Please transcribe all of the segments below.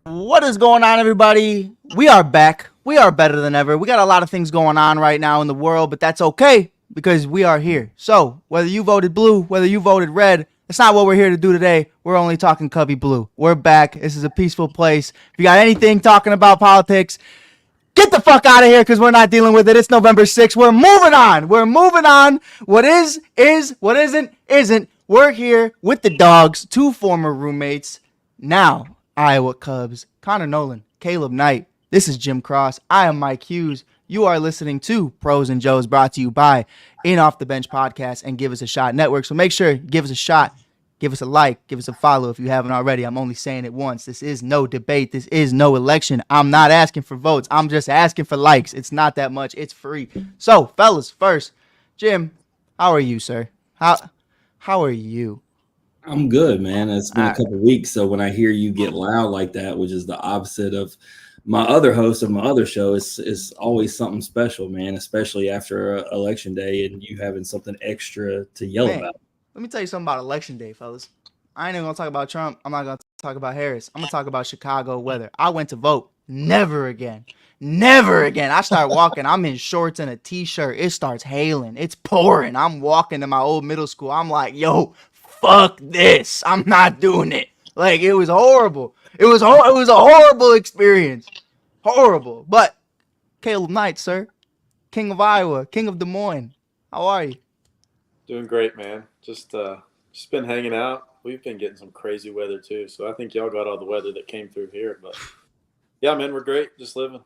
What is going on, everybody? We are back. We are better than ever. We got a lot of things going on right now in the world, but that's okay because we are here. So, whether you voted blue, whether you voted red, that's not what we're here to do today. We're only talking Cubby Blue. We're back. This is a peaceful place. If you got anything talking about politics, get the fuck out of here because we're not dealing with it. It's November 6th. We're moving on. We're moving on. What is. What isn't. We're here with the dogs, two former roommates. Now, Iowa Cubs, Connor Noland, Caleb Knight. This is Jim Cross. I am Mike Hughes. You are listening to Pros and Joes, brought to you by In Off the Bench Podcast and Give Us a Shot Network. So make sure, give us a shot. Give us a like. Give us a follow if you haven't already. I'm only saying it once. This is no debate. This is no election. I'm not asking for votes. I'm just asking for likes. It's not that much. It's free. So, fellas, first, Jim, how are you, sir? How are you? I'm good, man. It's been a couple of weeks, so when I hear you get loud like that, which is the opposite of my other host of my other show, it's always something special, man, especially after election day and you having something extra to yell about. Let me tell you something about election day, fellas. I ain't even gonna talk about Trump. I'm not gonna talk about Harris. I'm gonna talk about Chicago weather. I went to vote. Never again. Never again. I start walking. I'm in shorts and a t-shirt. It starts hailing. It's pouring. I'm walking to my old middle school. I'm like, yo, fuck this. I'm not doing it. Like, it was horrible. It was a horrible experience. Horrible. But Caleb Knight, sir, King of Iowa, King of Des Moines. How are you? Doing great, man. Just been hanging out. We've been getting some crazy weather too, so I think y'all got all the weather that came through here. But yeah, man, we're great. Just living.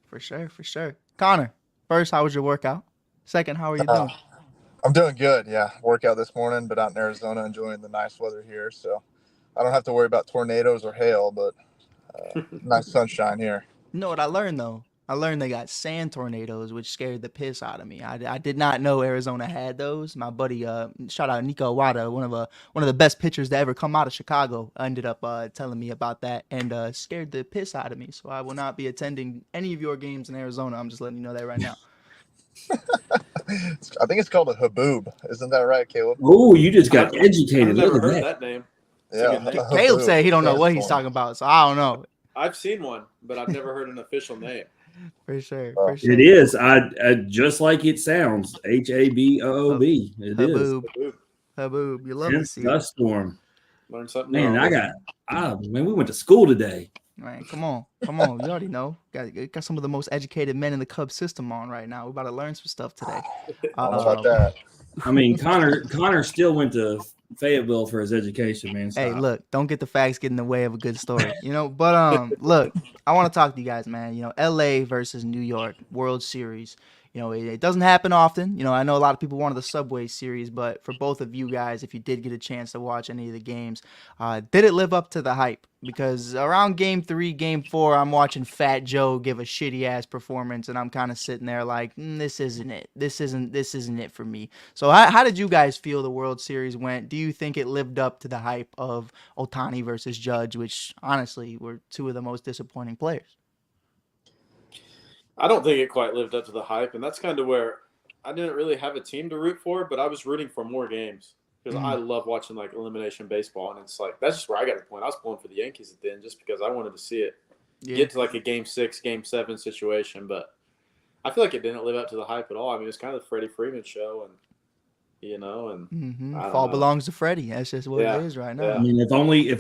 For sure. Connor, first, how was your workout? Second, how are you doing? I'm doing good. Yeah, workout this morning, but out in Arizona, enjoying the nice weather here. So I don't have to worry about tornadoes or hail, but nice sunshine here. You know what I learned though? I learned they got sand tornadoes, which scared the piss out of me. I did not know Arizona had those. My buddy, shout out Nico Wada, one of the best pitchers to ever come out of Chicago, ended up telling me about that and scared the piss out of me. So I will not be attending any of your games in Arizona. I'm just letting you know that right now. I think it's called a haboob. Isn't that right, Caleb? Oh, you just got educated. I've never heard that name. Yeah, Caleb said he don't know what he's talking about, so I don't know. I've seen one, but I've never heard an official name. For sure. It is. I just like it sounds. Haboob. It Haboob. is. Haboob. You love to see it. Storm. Learn something. Man, we went to school today. Man, come on. You already know. Got some of the most educated men in the Cubs system on right now. We're about to learn some stuff today. About that. I mean, Connor still went to Fayetteville for his education, man. Stop. Hey, look, don't get the facts get in the way of a good story, you know. But look, I want to talk to you guys, man. You know, LA versus New York World Series. You know, it doesn't happen often. You know, I know a lot of people wanted the Subway Series, but for both of you guys, if you did get a chance to watch any of the games, did it live up to the hype? Because around Game 3, Game 4, I'm watching Fat Joe give a shitty ass performance, and I'm kind of sitting there like, this isn't it. This isn't it for me. So how did you guys feel the World Series went? Do you think it lived up to the hype of Ohtani versus Judge, which honestly were two of the most disappointing players? I don't think it quite lived up to the hype, and that's kind of where I didn't really have a team to root for, but I was rooting for more games because I love watching like elimination baseball, and it's like that's just where I got the point. I was pulling for the Yankees at the end just because I wanted to see it get to like a Game 6, Game 7 situation, but I feel like it didn't live up to the hype at all. I mean, it's kind of the Freddie Freeman show, and Fall belongs to Freddie. That's just what it is right now. Yeah. I mean, if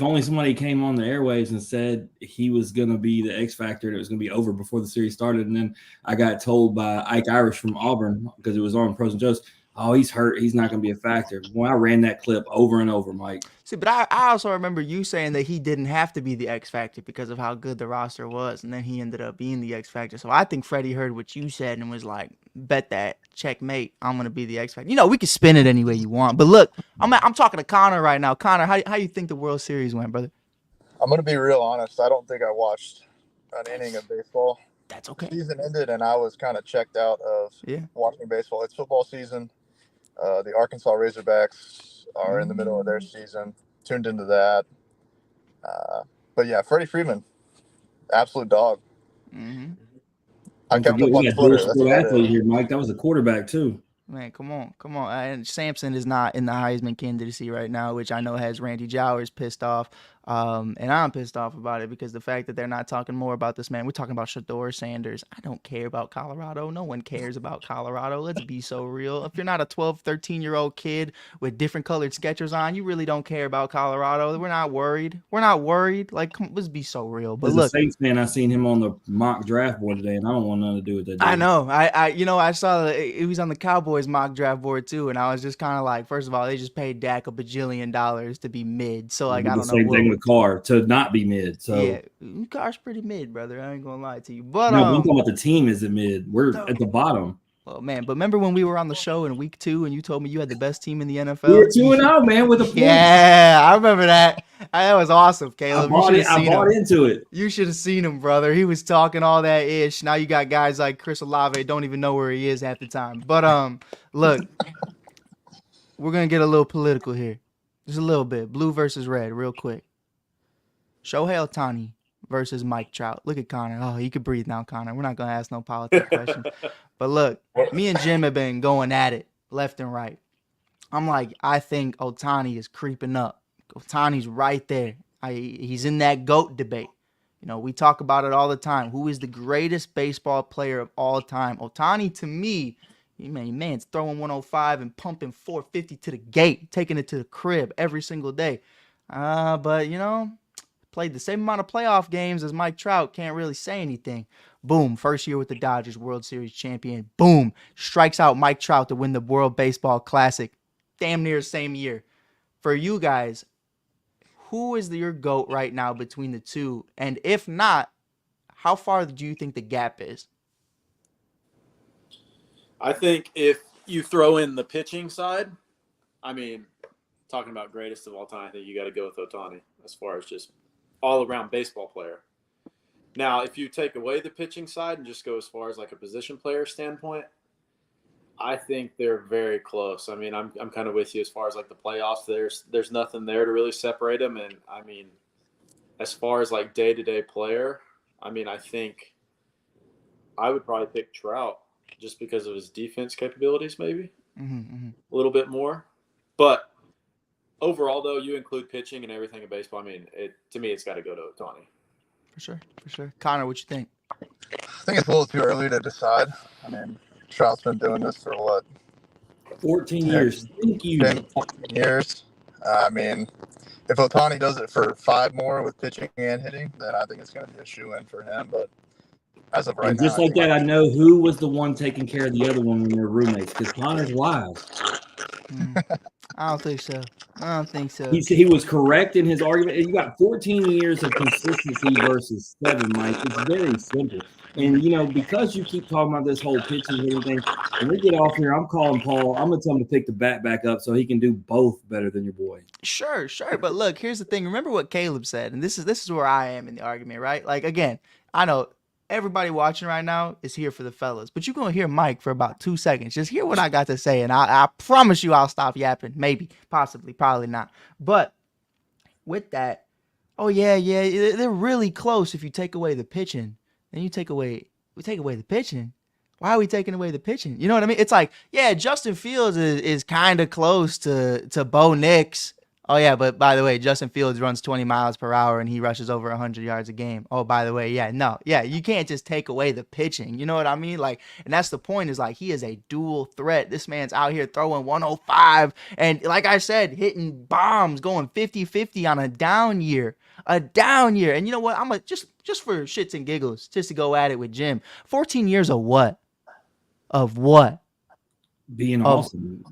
only somebody came on the airwaves and said he was going to be the X factor and it was going to be over before the series started. And then I got told by Ike Irish from Auburn, because it was on Pros and Joes, oh, he's hurt. He's not going to be a factor. Well, I ran that clip over and over, Mike. See, but I also remember you saying that he didn't have to be the X factor because of how good the roster was, and then he ended up being the X factor. So I think Freddie heard what you said and was like, bet that, checkmate, I'm going to be the X factor. You know, we can spin it any way you want. But look, I'm talking to Connor right now. Connor, how you think the World Series went, brother? I'm going to be real honest. I don't think I watched an inning of baseball. That's okay. The season ended, and I was kind of checked out of watching baseball. It's football season. The Arkansas Razorbacks are in the middle of their season. Tuned into that. But yeah, Freddie Freeman, absolute dog. Mm-hmm. I kept him on Twitter. Athlete here, Mike. That was a quarterback too. Man, come on. And Sampson is not in the Heisman candidacy right now, which I know has Randy Jowers pissed off. And I'm pissed off about it because the fact that they're not talking more about this man. We're talking about Shedeur Sanders. I don't care about Colorado. No one cares about Colorado. Let's be so real. If you're not a 12, 13-year-old kid with different colored Skechers on, you really don't care about Colorado. We're not worried. Like, let's be so real. But as look, a Saints fan, I seen him on the mock draft board today, and I don't want nothing to do with that. I know. I saw that he was on the Cowboys mock draft board too, and I was just kind of like, first of all, they just paid Dak $1 bajillion to be mid. So like, I don't know. Same thing with Carr to not be mid. So yeah, Carr's pretty mid, brother. I ain't gonna lie to you. But no, I'm talking about the team is mid. We're at the bottom. Oh man, but remember when we were on the show in week 2 and you told me you had the best team in the NFL? We were 2-0, man, with a point. Yeah, I remember that. That was awesome, Caleb. I bought into it. You should have seen him, brother. He was talking all that ish. Now you got guys like Chris Olave, don't even know where he is half the time. But look, we're gonna get a little political here. Just a little bit. Blue versus red, real quick. Shohei Ohtani versus Mike Trout. Look at Connor. Oh, you can breathe now, Connor. We're not going to ask no politics questions. But look, me and Jim have been going at it left and right. I'm like, I think Ohtani is creeping up. Ohtani's right there. He's in that GOAT debate. You know, we talk about it all the time. Who is the greatest baseball player of all time? Ohtani, to me, man's throwing 105 and pumping 450 to the gate, taking it to the crib every single day. But, you know, played the same amount of playoff games as Mike Trout. Can't really say anything. Boom. First year with the Dodgers, World Series champion. Boom. Strikes out Mike Trout to win the World Baseball Classic. Damn near the same year. For you guys, who is your GOAT right now between the two? And if not, how far do you think the gap is? I think if you throw in the pitching side, I mean, talking about greatest of all time, I think you got to go with Ohtani as far as just all-around baseball player. Now, if you take away the pitching side and just go as far as like a position player standpoint, I think they're very close. I mean, I'm kind of with you as far as like the playoffs. There's nothing there to really separate them. And I mean, as far as like day-to-day player, I mean, I think I would probably pick Trout just because of his defense capabilities, maybe a little bit more. But overall, though, you include pitching and everything in baseball. I mean, to me, it's got to go to Ohtani. For sure. Connor, what you think? I think it's a little too early to decide. I mean, Trout's been doing this for what? 14 years. Thank you. 14 years. I mean, if Ohtani does it for 5 more with pitching and hitting, then I think it's going to be a shoe-in for him. But as of right now, just like that, I know who was the one taking care of the other one when they were roommates, because Connor's wild. I don't think so. He was correct in his argument. You got 14 years of consistency versus 7, Mike. It's very simple. And, you know, because you keep talking about this whole pitching hitting thing, when we get off here, I'm calling Paul. I'm going to tell him to pick the bat back up so he can do both better than your boy. Sure. But look, here's the thing. Remember what Caleb said, and this is where I am in the argument, right? Like, again, I know everybody watching right now is here for the fellas, but you're going to hear Mike for about 2 seconds. Just hear what I got to say, and I promise you I'll stop yapping. Maybe, possibly, probably not. But with that, they're really close if you take away the pitching. Then we take away the pitching. Why are we taking away the pitching? You know what I mean? It's like, yeah, Justin Fields is kind of close to Bo Nix. Oh, yeah, but by the way, Justin Fields runs 20 miles per hour and he rushes over 100 yards a game. Oh, by the way, you can't just take away the pitching. You know what I mean? Like, and that's the point, is like, he is a dual threat. This man's out here throwing 105 and, like I said, hitting bombs, going 50-50 on a down year. And you know what? I'm just for shits and giggles, just to go at it with Jim. 14 years of what? Being awesome.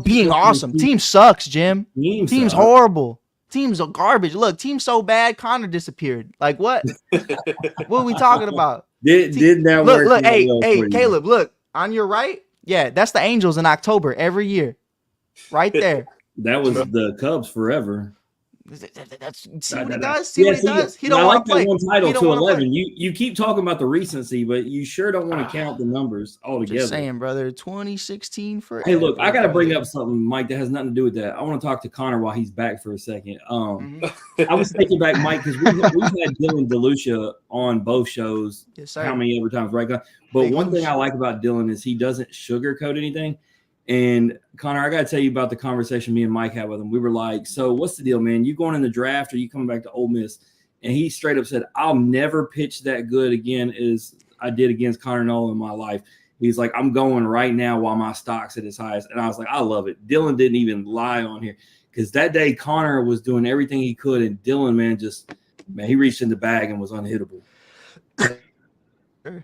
Being awesome. Team sucks, Jim. Team's horrible. Teams are garbage. Look, team's so bad, Connor disappeared. Like, what? What are we talking about? Did that work? Look, hey, Caleb, look, on your right, yeah, that's the Angels in October every year. Right there. That was the Cubs forever. See what he does? He don't want to play. One title to 11. You keep talking about the recency, but you sure don't want to count the numbers altogether. Just saying, brother. 2016 for. Hey, look, I got to bring up something, Mike, that has nothing to do with that. I want to talk to Connor while he's back for a second. I was thinking back, Mike, because we've had Dylan DeLucia on both shows. Yes, sir. How many ever times, right? But one thing I like about Dylan is he doesn't sugarcoat anything. And Connor, I got to tell you about the conversation me and Mike had with him. We were like, so what's the deal, man? You going in the draft or you coming back to Ole Miss? And he straight up said, I'll never pitch that good again as I did against Connor Noland in my life. He's like, I'm going right now while my stock's at its highest. And I was like, I love it. Dylan didn't even lie on here because that day Connor was doing everything he could. And Dylan, man, he reached in the bag and was unhittable.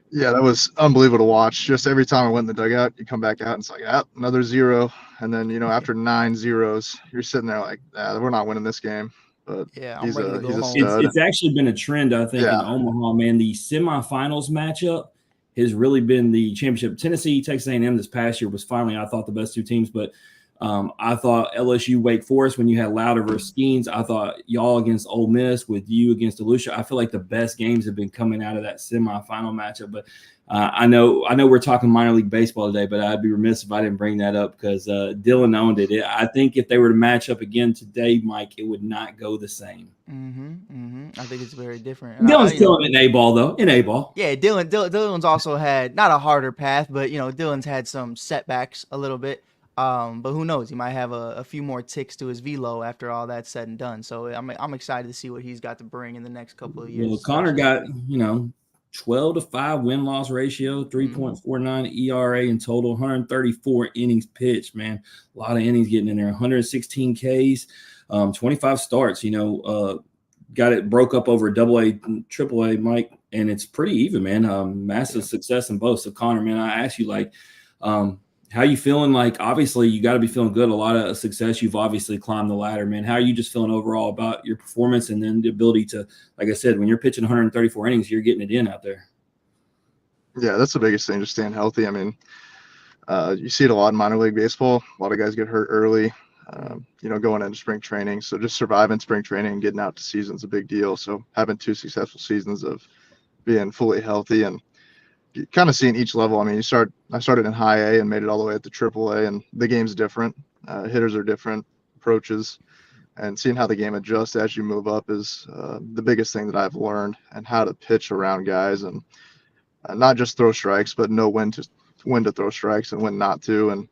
Yeah, that was unbelievable to watch. Just every time I went in the dugout, you come back out and it's like, another 0. And then, after 9 zeros, you're sitting there like, we're not winning this game. But yeah, he's I'm ready to go a home. stud. It's actually been a trend, I think, in Omaha, man. The semifinals matchup has really been the championship. Tennessee, Texas A&M this past year was finally, I thought, the best 2 teams. But I thought LSU, Wake Forest, when you had Lauder versus Skeens, I thought y'all against Ole Miss with you against Volusia. I feel like the best games have been coming out of that semifinal matchup. But I know we're talking minor league baseball today, but I'd be remiss if I didn't bring that up because Dylan owned it. I think if they were to match up again today, Mike, it would not go the same. I think it's very different. Dylan's still in A-ball, though. In A-ball. Yeah, Dylan's also had not a harder path, but Dylan's had some setbacks a little bit. But who knows? He might have a few more ticks to his velo after all that's said and done. So I'm excited to see what he's got to bring in the next couple of years. Well, Connor got 12-5 win-loss ratio, 3.49 ERA in total, 134 innings pitched. Man, a lot of innings getting in there. 116 Ks, 25 starts. Got it broke up over AA, AAA, Mike, and it's pretty even, man. Massive success in both. So Connor, man, I asked you how you feeling? Like, obviously, you got to be feeling good. A lot of success. You've obviously climbed the ladder, man. How are you just feeling overall about your performance and then the ability to, like I said, when you're pitching 134 innings, you're getting it in out there? Yeah, that's the biggest thing, just staying healthy. I mean, you see it a lot in minor league baseball. A lot of guys get hurt early, going into spring training. So just surviving spring training and getting out to season is a big deal. So having 2 successful seasons of being fully healthy and kind of seeing each level. I mean, I started in high A and made it all the way up to AAA, and the game's different. Hitters are different, approaches, and seeing how the game adjusts as you move up is the biggest thing that I've learned, and how to pitch around guys and not just throw strikes, but know when to throw strikes and when not to. And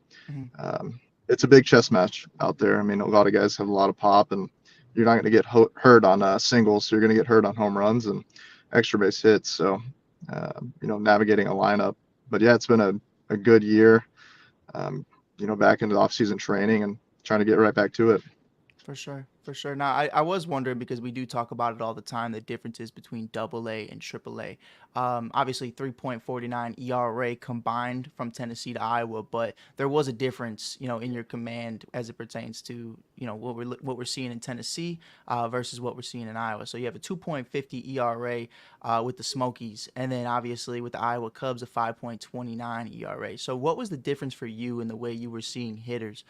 it's a big chess match out there. I mean, a lot of guys have a lot of pop, and you're not going to get hurt on singles. So you're going to get hurt on home runs and extra base hits. So navigating a lineup. But yeah, it's been a good year, back into off-season training and trying to get right back to it. For sure. Now, I was wondering, because we do talk about it all the time, the differences between AA and AAA. Obviously, 3.49 ERA combined from Tennessee to Iowa, but there was a difference, in your command as it pertains to, what we're seeing in Tennessee versus what we're seeing in Iowa. So you have a 2.50 ERA with the Smokies, and then obviously with the Iowa Cubs, a 5.29 ERA. So what was the difference for you in the way you were seeing hitters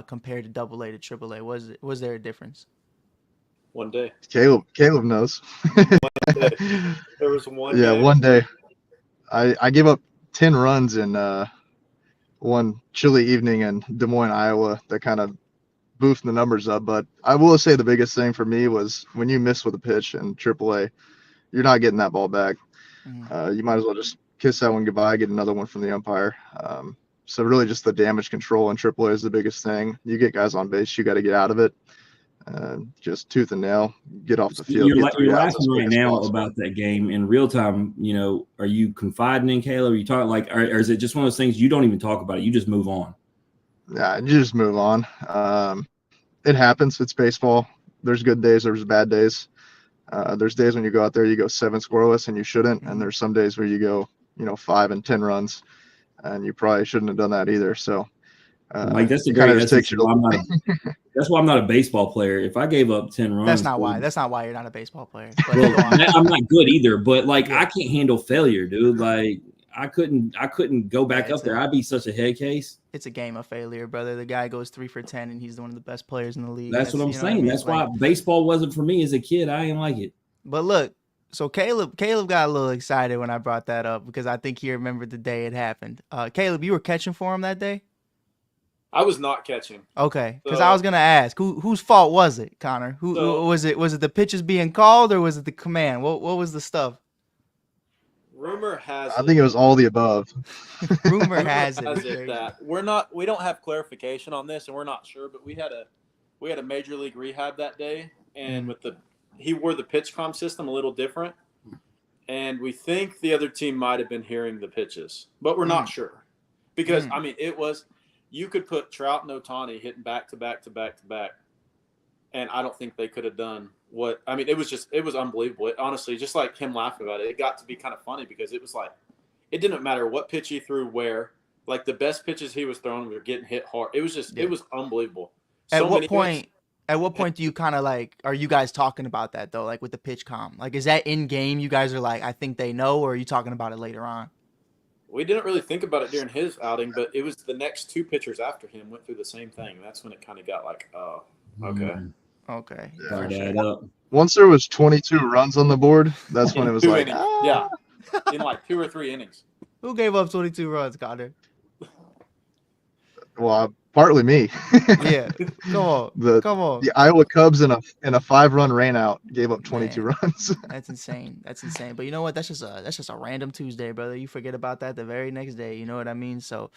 compared to AA to AAA? Was there a difference? One day. Caleb knows. One day. There was one day. Yeah, one day. I gave up 10 runs in one chilly evening in Des Moines, Iowa, that kind of boosted the numbers up. But I will say the biggest thing for me was when you miss with a pitch in AAA, you're not getting that ball back. You might as well just kiss that one goodbye, get another one from the umpire. So really just the damage control in AAA is the biggest thing. You get guys on base, you got to get out of it. Just tooth and nail, get off the field. You're laughing right now about that game in real time. Are you confiding in Caleb? Are you talking or is it just one of those things you don't even talk about it? You just move on. Yeah, you just move on. It happens. It's baseball. There's good days. There's bad days. There's days when you go out there, you go 7 scoreless and you shouldn't. And there's some days where you go, 5 and 10 runs and you probably shouldn't have done that either. So, that's the great essence. That's why I'm not a baseball player. If I gave up 10 runs, that's not why you're not a baseball player. Well, I'm not good either. But I can't handle failure, dude. I couldn't go back up there. I'd be such a head case. It's a game of failure, brother. The guy goes 3 for 10, and he's one of the best players in the league. That's what I'm saying. That's why baseball wasn't for me as a kid. I didn't like it. But look, so Caleb got a little excited when I brought that up because I think he remembered the day it happened. Caleb, you were catching for him that day? I was not catching. Okay, because I was gonna ask whose fault was it, Connor? Who was it? Was it the pitches being called or was it the command? What was the stuff? Rumor has I think it was all the above. Rumor has it. has it that we don't have clarification on this, and we're not sure. But we had a major league rehab that day, and he wore the pitch comm system a little different, and we think the other team might have been hearing the pitches, but we're not sure because I mean it was you could put Trout and Ohtani hitting back to back to back to back, and I don't think they could have done what I mean. It was unbelievable. Honestly, just like him laughing about it, it got to be kind of funny because it was like. It didn't matter what pitch he threw where. Like, the best pitches he was throwing were getting hit hard. It was just it was unbelievable. At what point do you kind of like – are you guys talking about that, though, like with the pitch comm? Like, is that in-game you guys are like, I think they know, or are you talking about it later on? We didn't really think about it during his outing, but it was the next two pitchers after him went through the same thing. That's when it kind of got like, oh, okay. Okay. Yeah. Once there was 22 runs on the board, that's when it was like, yeah. In like 2 or 3 innings. Who gave up 22 runs, Connor? Well, partly me. Yeah, come on. The Iowa Cubs in a 5-run rainout gave up 22 runs. That's insane. But you know what? That's just a random Tuesday, brother. You forget about that the very next day. You know what I mean? So,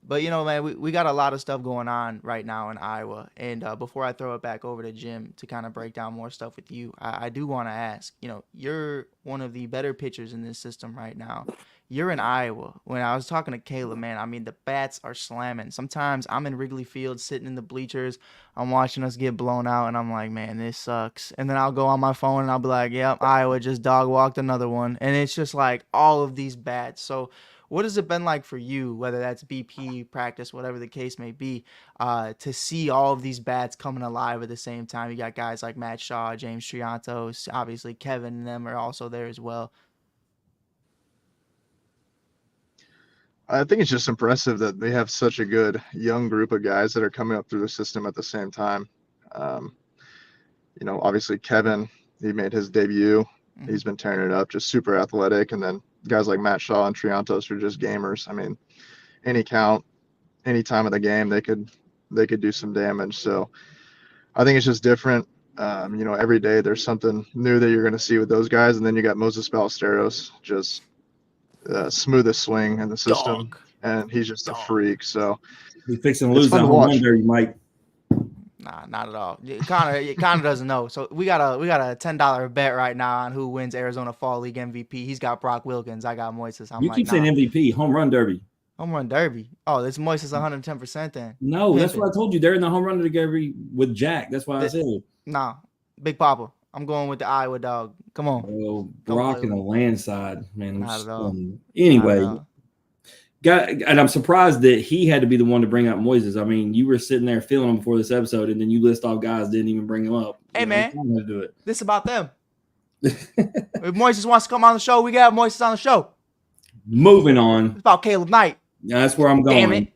but you know, man, we got a lot of stuff going on right now in Iowa. And before I throw it back over to Jim to kind of break down more stuff with you, I do want to ask. You know, you're one of the better pitchers in this system right now. You're in Iowa. When I was talking to Caleb, man, I mean, the bats are slamming. Sometimes I'm in Wrigley Field sitting in the bleachers. I'm watching us get blown out, and I'm like, man, this sucks. And then I'll go on my phone, and I'll be like, yep, Iowa just dog walked another one. And it's just like all of these bats. So what has it been like for you, whether that's BP, practice, whatever the case may be, to see all of these bats coming alive at the same time? You got guys like Matt Shaw, James Triantos, obviously Kevin and them are also there as well. I think it's just impressive that they have such a good young group of guys that are coming up through the system at the same time. You know, obviously Kevin, he made his debut. Mm-hmm. He's been tearing it up, just super athletic. And then guys like Matt Shaw and Triantos are just gamers. I mean, any count, any time of the game, they could do some damage. So I think it's just different. You know, every day there's something new that you're going to see with those guys. And then you got Moses Ballesteros, just smoothest swing in the system, and he's just a freak. So he's fixing to lose that home run derby, Mike. Nah, not at all. Connor doesn't know. So we got a $10 bet right now on who wins Arizona Fall League MVP. He's got Brock Wilkins. I got Moises. You keep saying MVP, home run derby. Home run derby. Oh, this Moises 110% then. No, that's what I told you. They're in the home run derby with Jack. That's why I said it. Nah, Big Papa. I'm going with the Iowa dog. Come on. Well, Brock in a landslide, man. Not at all. Anyway, and I'm surprised that he had to be the one to bring up Moises. I mean, you were sitting there feeling him before this episode, and then you list off guys didn't even bring him up. Hey, man, do it. This is about them. If Moises wants to come on the show, we got Moises on the show. Moving on. It's about Caleb Knight. Yeah, that's where I'm going. Damn it.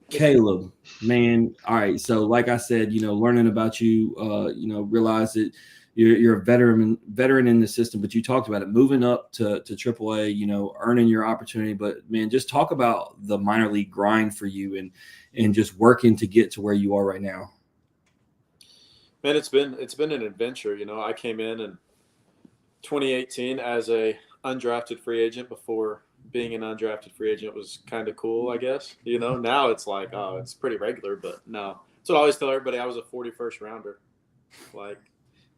Caleb, man. All right. So, like I said, you know, learning about you, you know, realize that you're a veteran in the system, but you talked about it, moving up to AAA, you know, earning your opportunity. But man, just talk about the minor league grind for you and just working to get to where you are right now. Man, it's been an adventure. You know, I came in 2018 as a undrafted free agent. Before being an undrafted free agent was kind of cool, I guess. You know, now it's like, oh, it's pretty regular, but no. So I always tell everybody I was a 41st rounder. Like,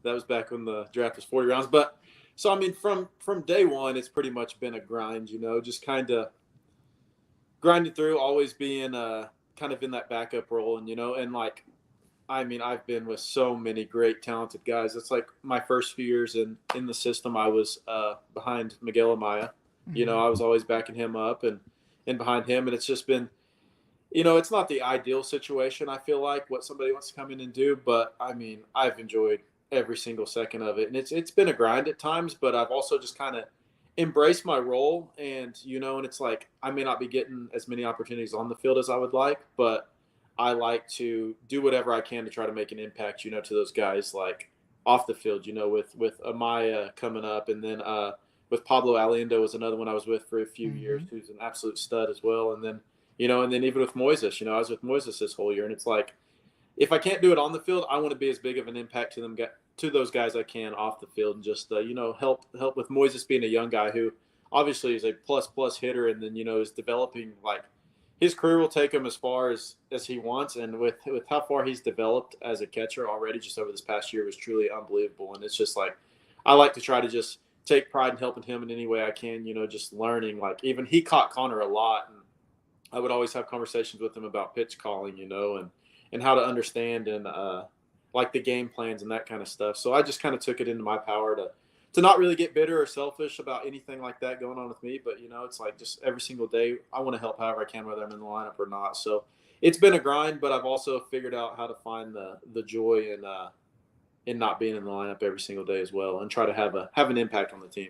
that was back when the draft was 40 rounds. But so, I mean, from day one, it's pretty much been a grind, you know, just kind of grinding through, always being kind of in that backup role. And, you know, and like, I mean, I've been with so many great, talented guys. It's like my first few years in the system, I was behind Miguel Amaya. Mm-hmm. You know, I was always backing him up and behind him. And it's just been, you know, it's not the ideal situation, I feel like, what somebody wants to come in and do. But, I mean, I've enjoyed every single second of it. And it's been a grind at times, but I've also just kind of embraced my role. And, you know, and it's like, I may not be getting as many opportunities on the field as I would like, but I like to do whatever I can to try to make an impact, you know, to those guys like off the field, you know, with Amaya coming up. And then with Pablo Aliendo was another one I was with for a few years, who's an absolute stud as well. And then, you know, and then even with Moises, you know, I was with Moises this whole year. And it's like, if I can't do it on the field, I want to be as big of an impact to those guys I can off the field, and just you know, help with Moises being a young guy who obviously is a plus hitter, and then is developing like his career will take him as far as he wants, and with how far he's developed as a catcher already just over this past year was truly unbelievable. And it's just like I like to try to just take pride in helping him in any way I can, just learning. Like even he caught Connor a lot, and I would always have conversations with him about pitch calling, and how to understand and like the game plans and that kind of stuff. So I just kind of took it into my power to not really get bitter or selfish about anything like that going on with me. But, it's like just every single day I want to help however I can, whether I'm in the lineup or not. So it's been a grind, but I've also figured out how to find the joy in not being in the lineup every single day as well, and try to have an impact on the team.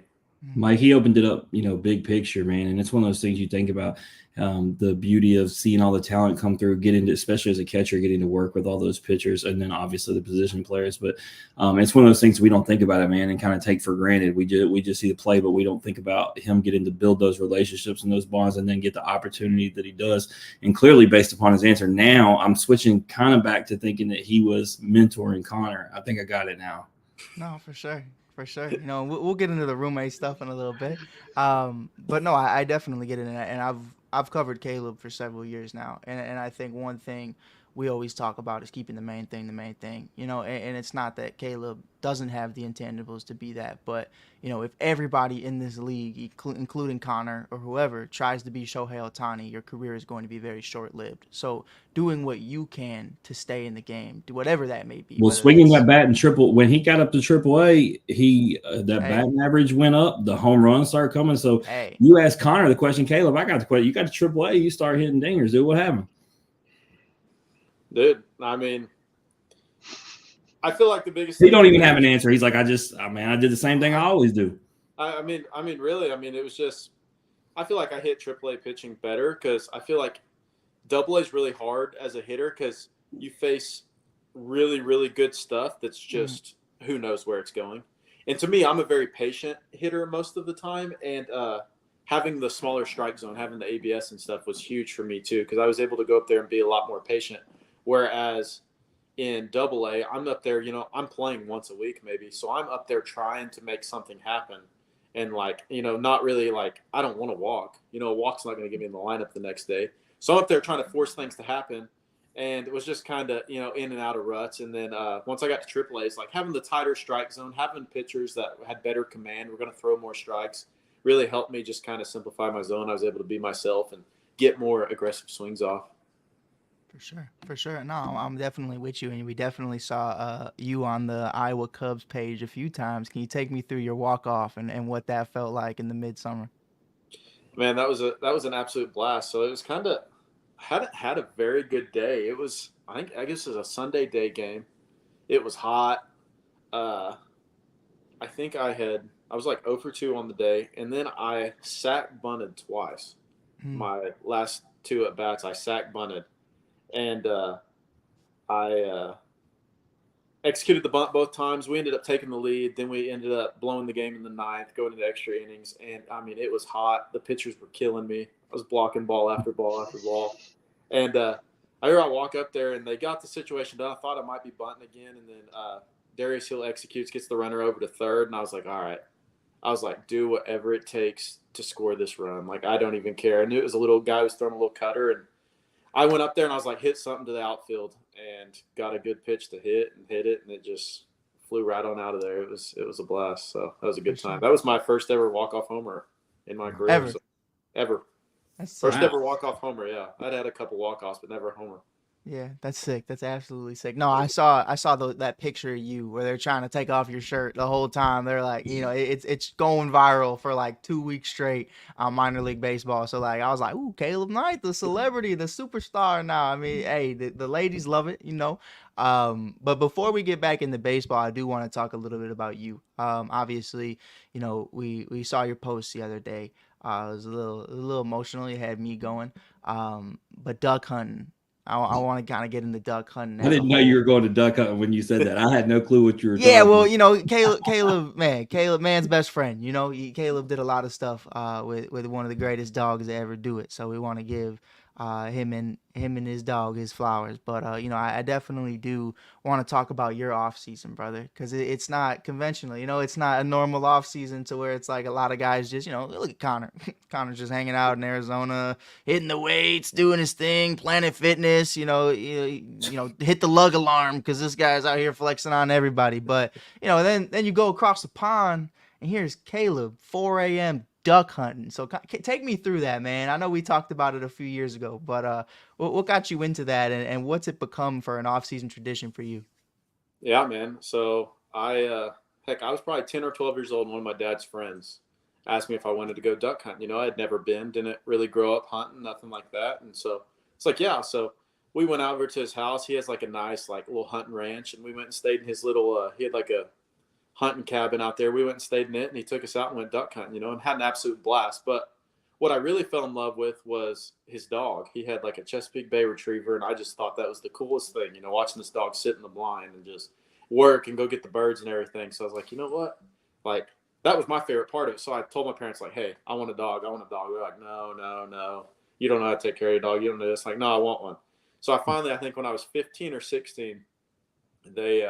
Mike, he opened it up, big picture, man. And it's one of those things you think about, the beauty of seeing all the talent come through, especially as a catcher, getting to work with all those pitchers, and then obviously the position players. But it's one of those things we don't think about it, man, and kind of take for granted. We just see the play, but we don't think about him getting to build those relationships and those bonds and then get the opportunity that he does. And clearly, based upon his answer, now I'm switching kind of back to thinking that he was mentoring Connor. I think I got it now. No, for sure. For sure. We'll get into the roommate stuff in a little bit. But no, I definitely get into that. And I've covered Caleb for several years now. And I think one thing we always talk about is keeping the main thing the main thing. And it's not that Caleb doesn't have the intangibles to be that. But, if everybody in this league, including Connor or whoever, tries to be Shohei Ohtani, your career is going to be very short-lived. So doing what you can to stay in the game, do whatever that may be. Well, swinging that bat in when he got up to Triple A, batting average went up. The home runs started coming. So you asked Connor the question, Caleb, I got the question. You got to Triple A, you start hitting dingers, dude. What happened? Dude, I mean, I feel like the biggest. He don't even have an answer. He's like, I did the same thing I always do. I mean, really, it was just. I feel like I hit AAA pitching better because I feel like AA is really hard as a hitter because you face really, really good stuff that's just who knows where it's going. And to me, I'm a very patient hitter most of the time, and having the smaller strike zone, having the ABS and stuff was huge for me too because I was able to go up there and be a lot more patient. Whereas in AA, I'm up there, I'm playing once a week maybe. So I'm up there trying to make something happen. And not really I don't want to walk. A walk's not going to get me in the lineup the next day. So I'm up there trying to force things to happen. And it was just kind of, in and out of ruts. And then once I got to AAA, it's like having the tighter strike zone, having pitchers that had better command, we're going to throw more strikes, really helped me just kind of simplify my zone. I was able to be myself and get more aggressive swings off. For sure. No, I'm definitely with you, and we definitely saw you on the Iowa Cubs page a few times. Can you take me through your walk-off and what that felt like in the midsummer? Man, that was an absolute blast. So it was kind of had a very good day. It was I guess it was a Sunday day game. It was hot. I think I was like 0 for 2 on the day, and then I sack bunted twice. My last 2 at bats, I sack bunted. And I executed the bunt both times. We ended up taking the lead. Then we ended up blowing the game in the 9th, going into extra innings. And, it was hot. The pitchers were killing me. I was blocking ball after ball after ball. And I walk up there, and they got the situation done. I thought I might be bunting again. And then Darius Hill executes, gets the runner over to third. And I was like, all right. I was like, do whatever it takes to score this run. I don't even care. I knew it was a little guy who was throwing a little cutter, and I went up there and I was like, hit something to the outfield and got a good pitch to hit it, and it just flew right on out of there. It was a blast. So that was a good time. That was my first ever walk-off homer in my career. Ever. Ever. That's first ever walk-off homer, yeah. I'd had a couple walk-offs, but never a homer. Yeah, that's sick. That's absolutely sick. No, I saw that picture of you where they're trying to take off your shirt the whole time. They're like, it's going viral for like 2 weeks straight on minor league baseball. So I was like, ooh, Caleb Knight, the celebrity, the superstar now. Hey, the ladies love it, But before we get back into baseball, I do want to talk a little bit about you. Obviously, we saw your post the other day. It was a little emotional. It had me going. But duck hunting. I want to kind of get into duck hunting. I didn't know you were going to duck hunting when you said that. I had no clue what you were talking about. Yeah, well, Caleb, man's best friend. Caleb did a lot of stuff with one of the greatest dogs to ever do it. So we want to give him and his dog, his Flowers. But I definitely do want to talk about your off season, brother, because it's not conventional. It's not a normal off season to where it's like a lot of guys just look at Connor. Connor's just hanging out in Arizona, hitting the weights, doing his thing, Planet Fitness. Hit the lug alarm because this guy's out here flexing on everybody. But then you go across the pond and here's Caleb, 4 a.m. duck hunting. So take me through that, man. I know we talked about it a few years ago, but what got you into that, and what's it become for an off-season tradition for you? Yeah, man. So I was probably 10 or 12 years old, and one of my dad's friends asked me if I wanted to go duck hunting. I'd never been, didn't really grow up hunting, nothing like that. And so it's like, yeah. So we went over to his house. He has like a nice like little hunting ranch, and we went and stayed in his little he had like a hunting cabin out there. We went and stayed in it, and he took us out and went duck hunting, and had an absolute blast. But what I really fell in love with was his dog. He had like a Chesapeake Bay Retriever, and I just thought that was the coolest thing, watching this dog sit in the blind and just work and go get the birds and everything. So I was like, you know what? Like, that was my favorite part of it. So I told my parents, like, hey, I want a dog. They're like, no. You don't know how to take care of your dog. You don't know this. Like, no, I want one. So I think when I was 15 or 16, they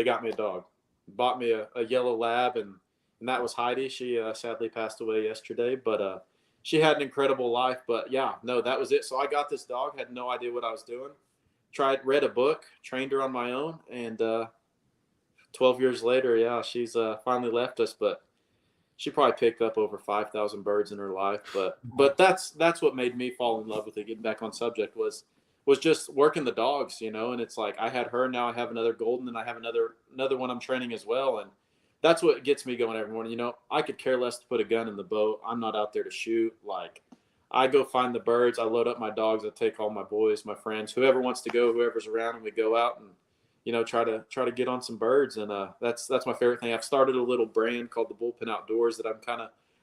got me a dog. Bought me a yellow lab, and that was Heidi. She sadly passed away yesterday, but she had an incredible life. But yeah, no, that was it. So I got this dog, had no idea what I was doing. Read a book, trained her on my own, and 12 years later, yeah, she's finally left us. But she probably picked up over 5,000 birds in her life. But that's what made me fall in love with it. Getting back on subject was just working the dogs, and it's like I had her, now I have another golden, and I have another one I'm training as well. And that's what gets me going every morning. I could care less to put a gun in the boat. I'm not out there to shoot. Like, I go find the birds. I load up my dogs. I take all my boys, my friends, whoever wants to go, whoever's around, and we go out and, try to get on some birds. And that's my favorite thing. I've started a little brand called the Bullpen Outdoors that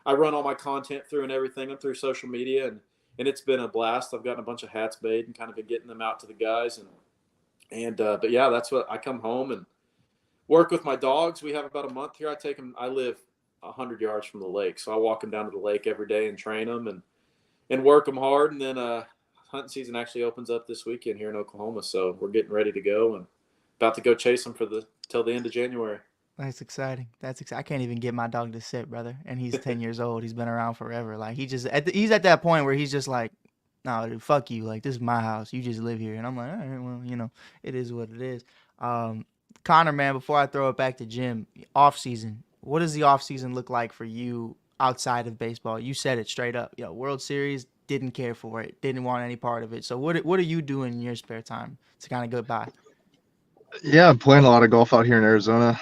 I run all my content through and everything. I'm through social media, and it's been a blast. I've gotten a bunch of hats made and kind of been getting them out to the guys. But yeah, that's what I come home and work with my dogs. We have about a month here. I live 100 yards from the lake. So I walk them down to the lake every day and train them and work them hard. And then hunting season actually opens up this weekend here in Oklahoma. So we're getting ready to go and about to go chase them till the end of January. That's exciting. I can't even get my dog to sit, brother. And he's 10 years old. He's been around forever. Like, he's at that point where he's just like, no, dude, fuck you. Like, this is my house. You just live here. And I'm like, all right, well, it is what it is. Connor, man, before I throw it back to Jim, off season. What does the off season look like for you outside of baseball? You said it straight up. World Series, didn't care for it. Didn't want any part of it. So what are you doing in your spare time to kind of get by? Yeah, I'm playing a lot of golf out here in Arizona.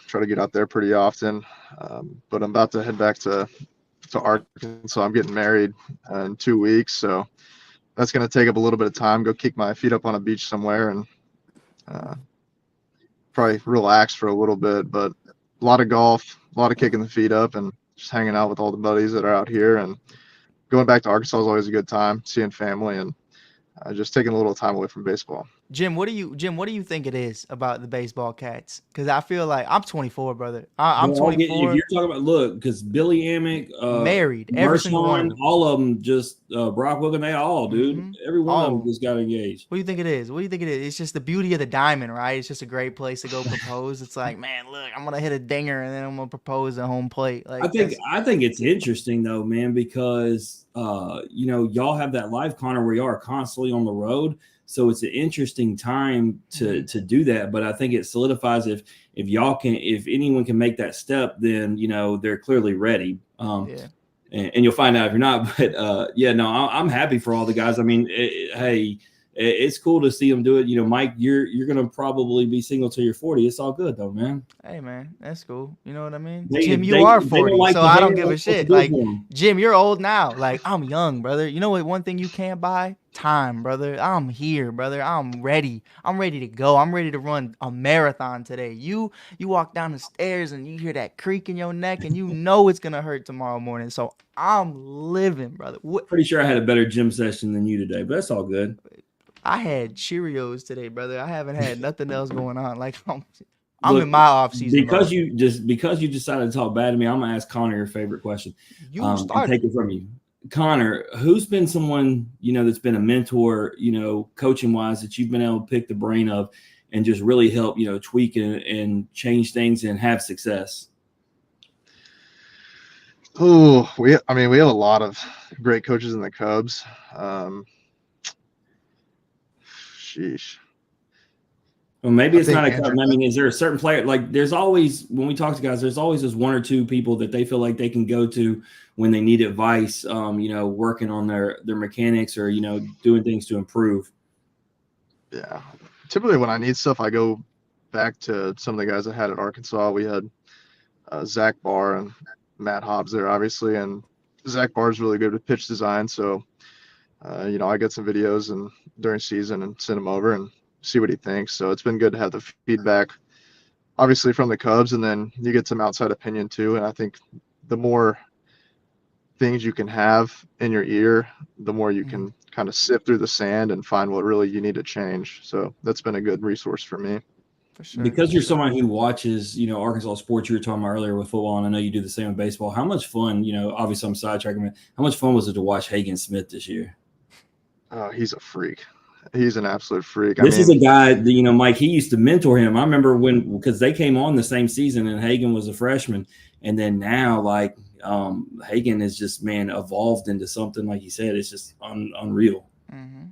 Try to get out there pretty often. But I'm about to head back to Arkansas. I'm getting married in 2 weeks, so that's going to take up a little bit of time. Go kick my feet up on a beach somewhere and probably relax for a little bit. But a lot of golf, a lot of kicking the feet up, and just hanging out with all the buddies that are out here. And going back to Arkansas is always a good time, seeing family and just taking a little time away from baseball. Jim, what do you think it is about the baseball cats? Because I feel like I'm 24, brother. I'm 24. If you're talking about, look, because Billy Amick, married, every single one of them. All of them, just Brock Wilken, they all, dude. Mm-hmm. Every one of them just got engaged. What do you think it is? It's just the beauty of the diamond, right? It's just a great place to go propose. It's like, man, look, I'm gonna hit a dinger and then I'm gonna propose at home plate. Like, I think it's interesting though, man, because y'all have that life, Connor, where you are constantly on the road. So it's an interesting time to do that. But I think it solidifies if anyone can make that step, then, they're clearly ready. And you'll find out if you're not. But I'm happy for all the guys. I mean, it's cool to see them do it. Mike, you're going to probably be single till you're 40. It's all good though, man. Hey man, that's cool. You know what I mean? Jim, you are 40, so I don't give a shit. Like, Jim, you're old now. Like, I'm young, brother. You know what? One thing you can't buy? Time, brother. I'm here, brother. I'm ready. I'm ready to go. I'm ready to run a marathon today. You walk down the stairs and you hear that creak in your neck and you know it's going to hurt tomorrow morning. So I'm living, brother. Pretty sure I had a better gym session than you today, but that's all good. I had Cheerios today, brother. I haven't had nothing else going on. Like, I'm in my off season. Because you decided to talk bad to me, I'm gonna ask Connor your favorite question. You started. Take it from you. Connor, who's been someone, that's been a mentor, coaching wise that you've been able to pick the brain of and just really help, tweak and change things and have success? Oh, we have a lot of great coaches in the Cubs. Sheesh. Well, maybe it's not a Cub. I mean, is there a certain player? Like, there's always, when we talk to guys, there's always this one or two people that they feel like they can go to when they need advice, working on their mechanics or, doing things to improve. Yeah. Typically when I need stuff, I go back to some of the guys I had at Arkansas. We had Zach Barr and Matt Hobbs there, obviously. And Zach Barr is really good with pitch design. So, I get some videos and during season and send them over and see what he thinks. So it's been good to have the feedback, obviously, from the Cubs, and then you get some outside opinion too. And I think the more things you can have in your ear, the more you can kind of sift through the sand and find what really you need to change. So that's been a good resource for me. For sure. Because you're someone who watches, Arkansas sports, you were talking about earlier with football, and I know you do the same with baseball. How much fun, obviously I'm sidetracking, how much fun was it to watch Hagen Smith this year? He's a freak. He's an absolute freak. This is a guy that, Mike, he used to mentor him. I remember because they came on the same season and Hagen was a freshman. And then now, like, Hagen is just, evolved into something, like you said, it's just unreal. Mm-hmm.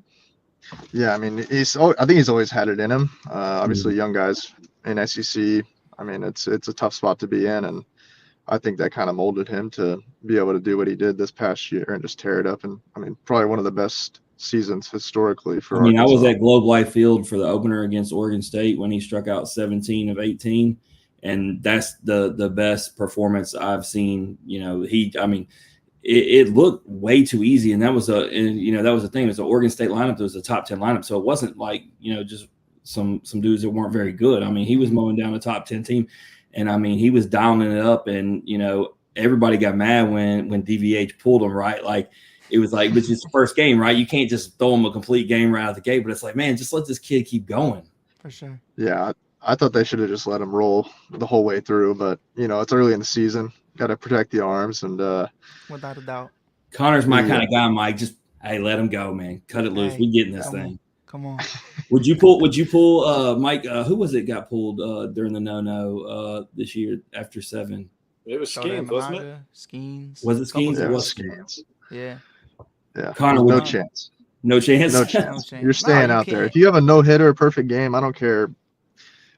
Yeah, I mean, I think he's always had it in him. Obviously, young guys in SEC, I mean, it's a tough spot to be in. And I think that kind of molded him to be able to do what he did this past year and just tear it up. And, I mean, probably one of the best seasons historically for Arkansas. I was at Globe Life Field for the opener against Oregon State when he struck out 17 of 18, and that's the best performance I've seen. It looked way too easy, and that was the thing. It was the Oregon State lineup that was a top 10 lineup, so it wasn't like just some dudes that weren't very good. I mean, he was mowing down a top 10 team, and I mean he was dialing it up, and everybody got mad when DVH pulled him, right? Like, it was like, it's his first game, right? You can't just throw him a complete game right out of the gate. But it's like, man, just let this kid keep going. For sure. Yeah, I thought they should have just let him roll the whole way through. But, it's early in the season. Got to protect the arms. And without a doubt. Connor's my kind of guy, Mike. Just, hey, let him go, man. Cut it loose. We getting this thing. Come on. Would you pull Mike, who was it got pulled during the no this year after 7? It was Skeens, wasn't it? Skeens. Was it Skeens? It was Skeens. Yeah. Yeah, Connor, no chance. No chance. No chance. You're staying out there. If you have a no-hitter, perfect game, I don't care.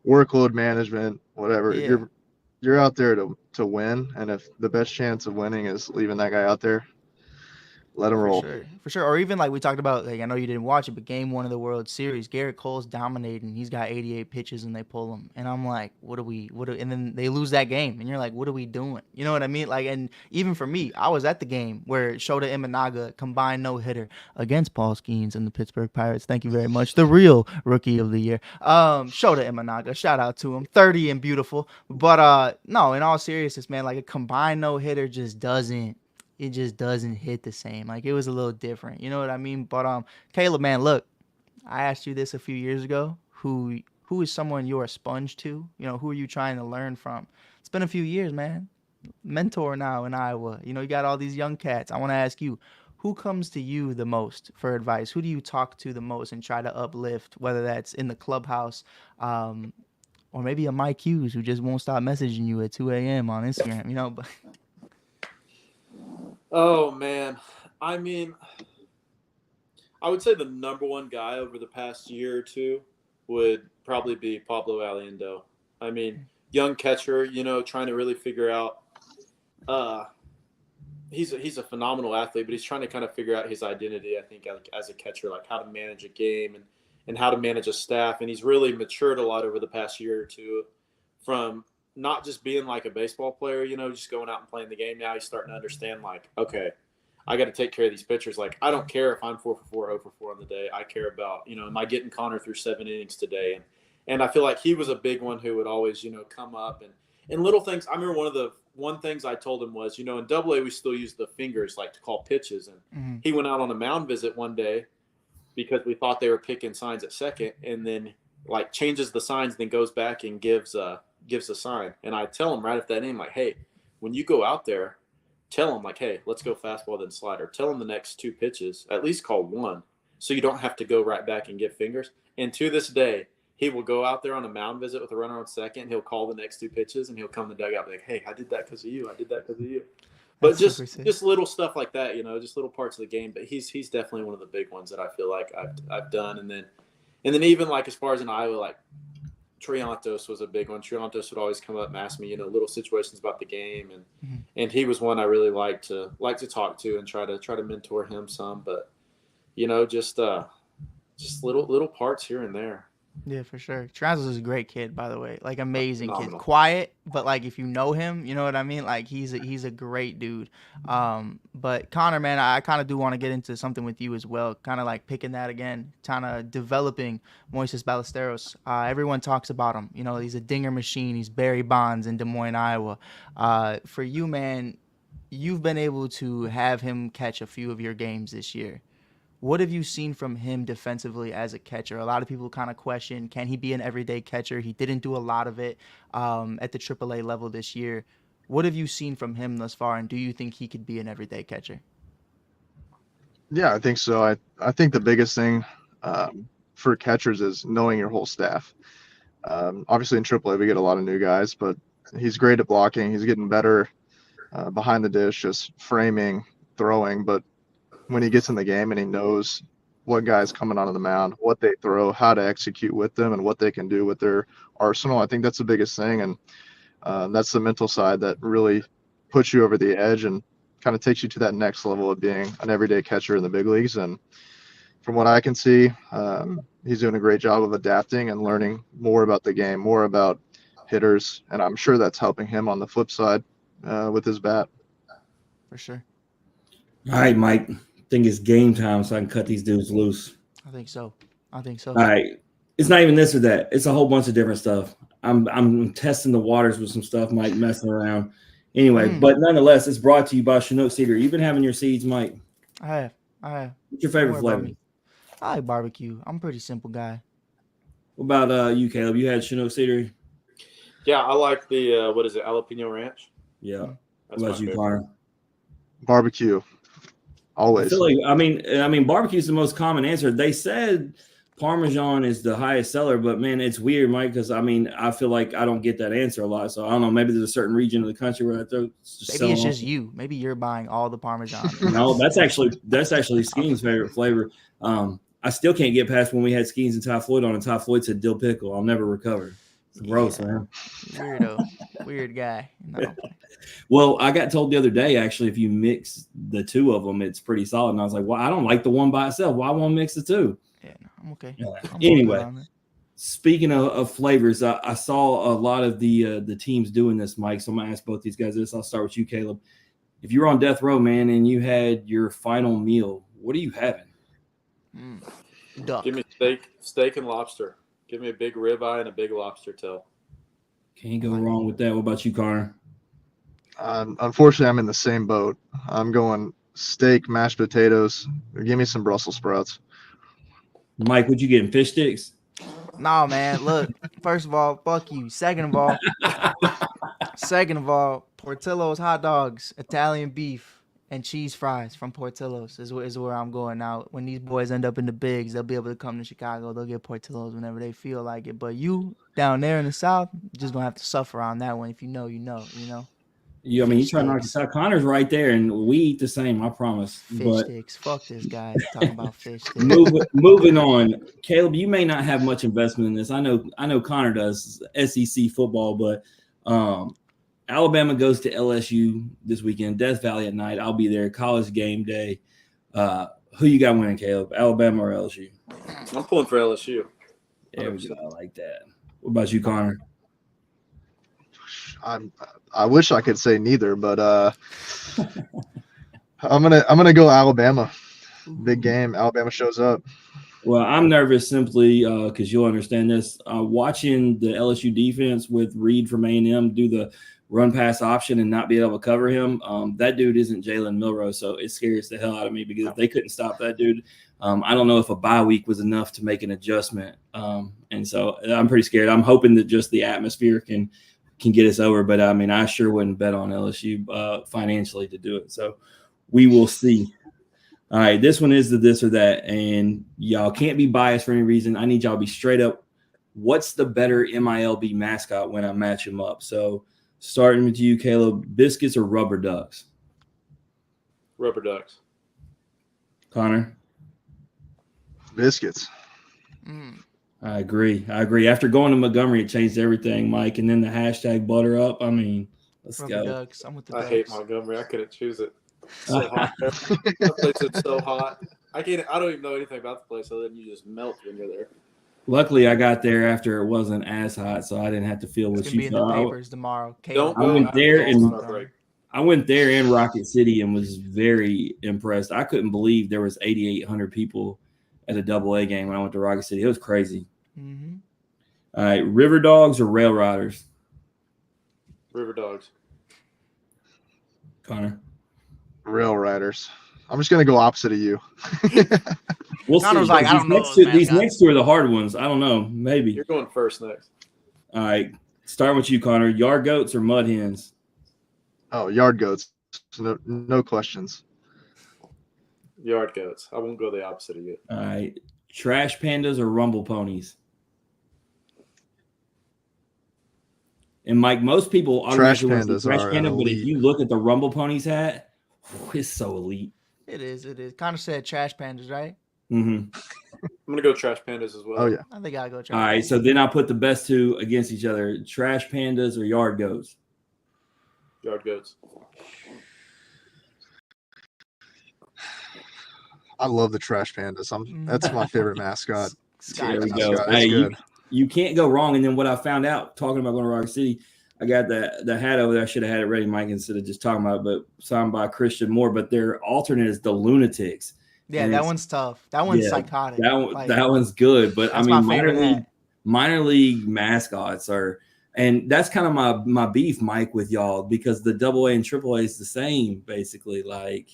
Workload management, whatever. Yeah. You're out there to win, and if the best chance of winning is leaving that guy out there, let him roll. For sure. Or even like we talked about, like, I know you didn't watch it, but game 1 of the World Series, Garrett Cole's dominating. He's got 88 pitches and they pull him. And I'm like, and then they lose that game. And you're like, what are we doing? You know what I mean? Like, and even for me, I was at the game where Shota Imanaga combined no-hitter against Paul Skeens and the Pittsburgh Pirates. Thank you very much. The real rookie of the year. Shota Imanaga, shout out to him. 30 and beautiful. But no, in all seriousness, man, like a combined no-hitter just doesn't hit the same. Like, it was a little different. You know what I mean? But Caleb, man, look, I asked you this a few years ago. Who is someone you're a sponge to? Who are you trying to learn from? It's been a few years, man. Mentor now in Iowa. You got all these young cats. I want to ask you, who comes to you the most for advice? Who do you talk to the most and try to uplift, whether that's in the clubhouse, or maybe a Mike Hughes who just won't stop messaging you at 2 a.m. on Instagram, but... Oh, man. I mean, I would say the number one guy over the past year or two would probably be Pablo Aliendo. I mean, young catcher, trying to really figure out he's a phenomenal athlete, but he's trying to kind of figure out his identity, I think, as a catcher, like how to manage a game and how to manage a staff. And he's really matured a lot over the past year or two from not just being like a baseball player, just going out and playing the game. Now he's starting to understand, like, okay, I got to take care of these pitchers. Like, I don't care if I'm 4 for 4, 0 for 4 on the day. I care about, am I getting Connor through 7 innings today? And I feel like he was a big one who would always, come up and little things. I remember one things I told him was, in AA we still use the fingers like to call pitches. And he went out on a mound visit one day because we thought they were picking signs at second, and then like changes the signs, then goes back and gives a sign. And I tell him right at that name, like, hey, when you go out there, tell him, like, hey, let's go fastball, then slider. Tell him the next 2 pitches. At least call one so you don't have to go right back and get fingers. And to this day, he will go out there on a mound visit with a runner on second. He'll call the next 2 pitches, and he'll come to the dugout and be like, hey, I did that because of you. I did that because of you. But just little stuff like that, just little parts of the game. But he's definitely one of the big ones that I feel like I've done. And then even like as far as in Iowa, like Triantos was a big one. Triantos would always come up and ask me, little situations about the game, and he was one I really like to talk to and try to mentor him some. But just little parts here and there. Yeah, for sure. Triantos is a great kid, by the way. Like, amazing kid. Quiet, but like if you know him, you know what I mean? Like he's a great dude. But Connor, man, I kind of do want to get into something with you as well. Kind of like picking that again, kind of developing Moises Ballesteros. Everyone talks about him. He's a dinger machine. He's Barry Bonds in Des Moines, Iowa. For you, man, you've been able to have him catch a few of your games this year. What have you seen from him defensively as a catcher? A lot of people kind of question, can he be an everyday catcher? He didn't do a lot of it at the AAA level this year. What have you seen from him thus far, and do you think he could be an everyday catcher? Yeah, I think so. I think the biggest thing for catchers is knowing your whole staff. Obviously in AAA we get a lot of new guys, but he's great at blocking. He's getting better behind the dish, just framing, throwing, but when he gets in the game and he knows what guy's coming onto the mound, what they throw, how to execute with them, and what they can do with their arsenal, I think that's the biggest thing. And that's the mental side that really puts you over the edge and kind of takes you to that next level of being an everyday catcher in the big leagues. And from what I can see, he's doing a great job of adapting and learning more about the game, more about hitters. And I'm sure that's helping him on the flip side with his bat. For sure. All right, Mike. I think it's game time so I can cut these dudes loose. I think so. All right. It's not even this or that. It's a whole bunch of different stuff. I'm testing the waters with some stuff, Mike, messing around. Anyway, but nonetheless, it's brought to you by Chinook Cedar. You've been having your seeds, Mike. I have. What's your favorite flavor? I like barbecue. I'm a pretty simple guy. What about you, Caleb? You had Chinook Cedar? Yeah, I like the, jalapeno ranch? Yeah. What about you, Connor? Barbecue. Always. I feel like, I mean, barbecue is the most common answer. They said Parmesan is the highest seller, but man, it's weird, Mike, because I feel like I don't get that answer a lot. So I don't know. Maybe there's a certain region of the country where maybe it's just you. Maybe you're buying all the Parmesan. No, that's actually Skeen's favorite flavor. I still can't get past when we had Skeens and Ty Floyd on, and Ty Floyd said dill pickle. I'll never recover. It's gross, man. Weirdo. Weird guy. No. Well, I got told the other day, actually, if you mix the two of them, it's pretty solid. And I was like, well, I don't like the one by itself. Why won't mix the two? Yeah, no, I'm okay. Anyway, speaking of flavors, I saw a lot of the teams doing this, Mike. So I'm going to ask both these guys this. I'll start with you, Caleb. If you were on death row, man, and you had your final meal, what are you having? Duck. Give me steak and lobster. Give me a big ribeye and a big lobster tail. Can't go wrong with that. What about you, Connor? Unfortunately, I'm in the same boat. I'm going steak, mashed potatoes. Give me some Brussels sprouts. Mike, what you getting? Fish sticks? No, man. Look, first of all, fuck you. Second of all, Portillo's hot dogs, Italian beef, and cheese fries from Portillo's is where I'm going now. When these boys end up in the bigs, they'll be able to come to Chicago. They'll get Portillo's whenever they feel like it. But you down there in the South, you're just gonna have to suffer on that one. If you know, you know. You try to knock us out. Connor's right there, and we eat the same. I promise. Fish sticks. Fuck this guy talking about fish sticks. Moving on, Caleb. You may not have much investment in this. I know Connor does SEC football, but Alabama goes to LSU this weekend. Death Valley at night. I'll be there. College game day. Who you got winning, Caleb? Alabama or LSU? I'm pulling for LSU. There we go. I like that. What about you, Connor? I wish I could say neither, but I'm gonna go Alabama. Big game. Alabama shows up. Well, I'm nervous simply because you'll understand this. Watching the LSU defense with Reed from A&M do the run pass option and not be able to cover him, that dude isn't Jalen Milroe, so it scares the hell out of me because if they couldn't stop that dude, I don't know if a bye week was enough to make an adjustment. And so I'm pretty scared. I'm hoping that just the atmosphere can can get us over. But I mean, I sure wouldn't bet on LSU financially to do it. So we will see. All right, this one is the this or that, and y'all can't be biased for any reason. I need y'all to be straight up. What's the better MILB mascot when I match them up? So starting with you, Caleb, biscuits or rubber ducks? Rubber ducks. Connor? Biscuits. I agree. After going to Montgomery, it changed everything, Mike. And then the hashtag butter up. I mean, let's Rubber go. ducks. I'm with the ducks. I hate Montgomery. I couldn't choose it. So hot there. That place is so hot. I don't even know anything about the place other than you just melt when you're there. Luckily, I got there after it wasn't as hot, so I didn't have to feel what It's you gonna be in the papers tomorrow. Don't I go. went there in Rocket City and was very impressed. I couldn't believe there was 8,800 people at a AA game when I went to Rocket City. It was crazy. Mm-hmm. All right, River Dogs or Rail Riders? River Dogs. Connor? Rail Riders. I'm just gonna go opposite of you. We'll Connor's see. like, I don't know. These next two are the hard ones. I don't know. Maybe. You're going first next. All right. Starting with you, Connor. Yard goats or mud hens? Oh, yard goats. No questions. Yard goats. I won't go the opposite of you. All right. Trash pandas or rumble ponies? And Mike, most people Trash automatically pandas trash are panda, but if elite. you look at the rumble ponies hat, it's so elite. It is. Connor said trash pandas, right? Mm-hmm. I'm gonna go trash pandas as well. Oh yeah. I think I'll go trash. All right, pandas. so then I'll put the best two against each other: trash pandas or yard goats. Yard goats. I love the trash pandas. That's my favorite mascot. Sky There we Mascot. go. It's Hey, good. you can't go wrong. And then what I found out talking about going to Rock City, I got the hat over there. I should have had it ready, Mike, instead of just talking about it, but signed by Christian Moore. But their alternate is the Lunatics. Yeah, And that one's tough. That one's psychotic. That one's good. But I mean, minor league mascots are, and that's kind of my beef, Mike, with y'all, because the AA and AAA is the same, basically. Like,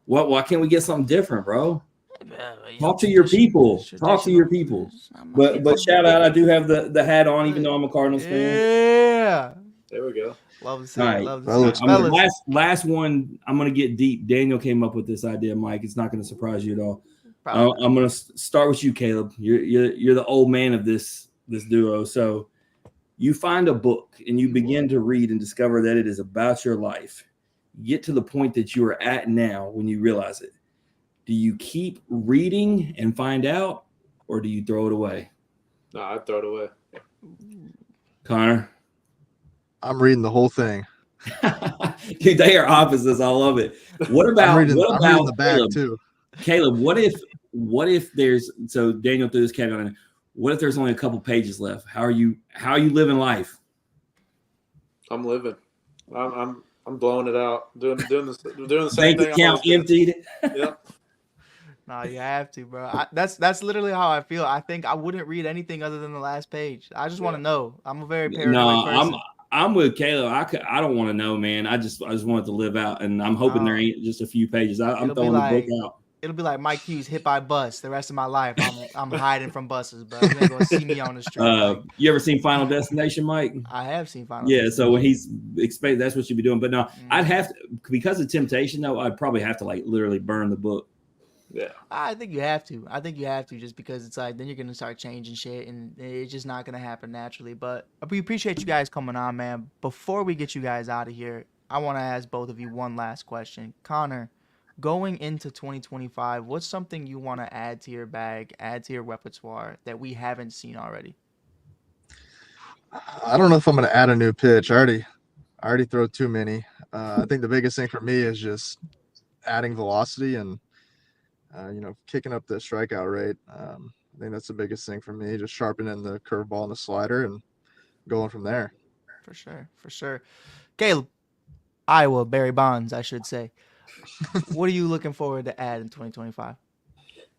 why can't we get something different, bro? Talk to your people. Talk to your people. But shout out, I do have the hat on, even though I'm a Cardinals fan. Yeah. There we go. Love to see All it. right. Love to see it. Last one, I'm going to get deep. Daniel came up with this idea, Mike. It's not going to surprise you at all. I'm going to start with you, Caleb. You're the old man of this duo. So you find a book and you begin to read and discover that it is about your life. You get to the point that you are at now when you realize it. Do you keep reading and find out, or do you throw it away? No, I'd throw it away. Connor? I'm reading the whole thing. Dude, they are opposites. I love it. What about I'm reading the back Caleb? too. Caleb, what if there's, so Daniel threw this caveat in, what if there's only a couple pages left? How are you living life? I'm living. I'm blowing it out. Doing the same Bank thing. account emptied. Yep. No, you have to, bro. That's literally how I feel. I think I wouldn't read anything other than the last page. I just want to know. I'm a very paranoid person. I'm with Caleb. I don't want to know, man. I just want it to live out, and I'm hoping there ain't just a few pages. I'm throwing the book out. It'll be like Mike Hughes hit by a bus. The rest of my life, I'm hiding from buses, but you're not gonna see me on the street. You ever seen Final Destination, Mike? I have seen Final Destination. Destination. So when he's expect, that's what you'd be doing. But no, I'd have to, because of temptation, though. I'd probably have to like literally burn the book. Yeah, I think you have to. Just because it's like then you're gonna start changing shit, and it's just not gonna happen naturally. But we appreciate you guys coming on, man. Before we get you guys out of here, I want to ask both of you one last question. Connor, going into 2025, what's something you want to add to your bag, add to your repertoire that we haven't seen already? I don't know if I'm going to add a new pitch. I already throw too many. I think the biggest thing for me is just adding velocity and kicking up the strikeout rate. I think that's the biggest thing for me, just sharpening the curveball and the slider and going from there. For sure. Caleb, Iowa, Barry Bonds, I should say. What are you looking forward to add in 2025?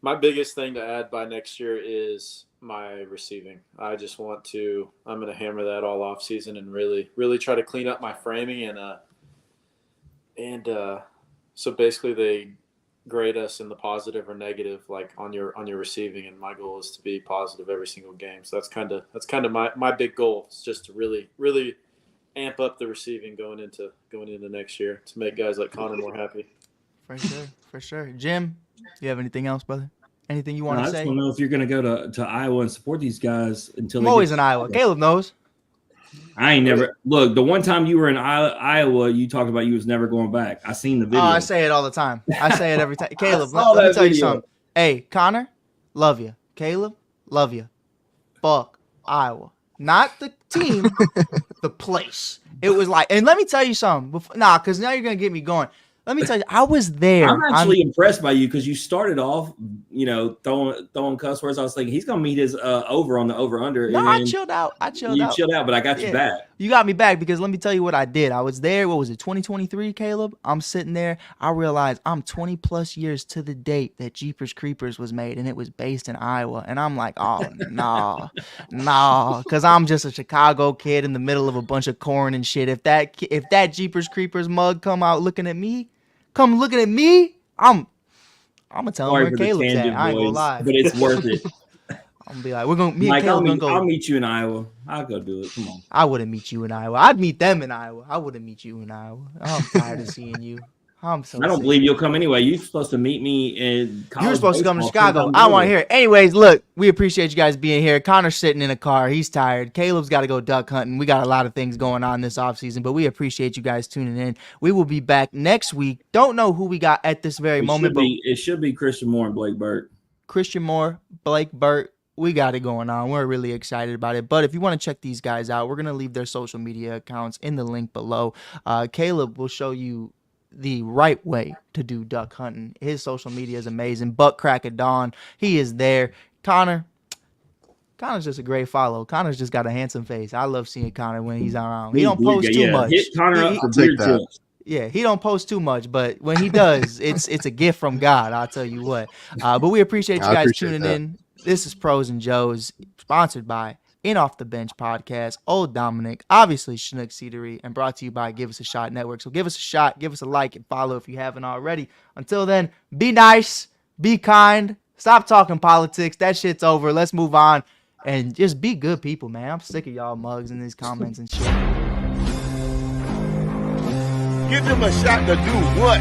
My biggest thing to add by next year is my receiving. I'm going to hammer that all off season and really, really try to clean up my framing so basically they grade us in the positive or negative, like on your receiving. And my goal is to be positive every single game. So that's kind of my big goal. It's just to really, really amp up the receiving going into next year to make guys like Connor more happy. For sure. Jim, you have anything else, brother? Anything you want to say? I just want to know if you're going to go to Iowa and support these guys until I'm always in Iowa. Caleb knows. I ain't never look. The one time you were in Iowa, you talked about you was never going back. I seen the video. Oh, I say it all the time. I say it every time. Caleb, let me tell you something. Hey, Connor, love you. Caleb, love you. Fuck Iowa. Not the team, the place. It was like, and let me tell you something. Because now you're going to get me going. Let me tell you, I was there. I'm actually impressed by you because you started off, throwing cuss words. I was thinking he's gonna meet his over on the over under. No, I chilled out. You chilled out, but I got you back. You got me back because let me tell you what I did. I was there. What was it? 2023, Caleb. I'm sitting there. I realized I'm 20 plus years to the date that Jeepers Creepers was made, and it was based in Iowa. And I'm like, oh no, because I'm just a Chicago kid in the middle of a bunch of corn and shit. If that Jeepers Creepers mug come out looking at me. I'm gonna tell him where Caleb's at. I ain't gonna lie, but it's worth it. I'm gonna be like, me and Caleb gonna go. I'll meet you in Iowa. I'll go do it. Come on. I wouldn't meet you in Iowa. I'd meet them in Iowa. I wouldn't meet you in Iowa. I'm tired of seeing you. I don't believe you'll come anyway. You're supposed to meet me in college. You were supposed to come to Chicago. I want to hear it. Anyways, look, we appreciate you guys being here. Connor's sitting in a car. He's tired. Caleb's got to go duck hunting. We got a lot of things going on this offseason, but we appreciate you guys tuning in. We will be back next week. Don't know who we got at this very moment. It should be Christian Moore and Blake Burt. Christian Moore, Blake Burt. We got it going on. We're really excited about it. But if you want to check these guys out, we're going to leave their social media accounts in the link below. Caleb will show you the right way to do duck hunting. His social media is amazing. Buck Crack of Dawn. He is there. Connor's just a great follow. Connor's just got a handsome face. I love seeing Connor when he's around. He don't post too much. Hit Connor up for beard tips. Yeah, he don't post too much, but when he does, it's a gift from God, I'll tell you what. But we appreciate you guys tuning in. This is Pros and Joes, sponsored by In Off the Bench Podcast, Old Dominic, obviously Chinook Seedery, and brought to you by Give Us a Shot Network. So give us a shot, give us a like, and follow if you haven't already. Until then, be nice, be kind, stop talking politics. That shit's over. Let's move on and just be good people, man. I'm sick of y'all mugs in these comments and shit. Give them a shot to do what?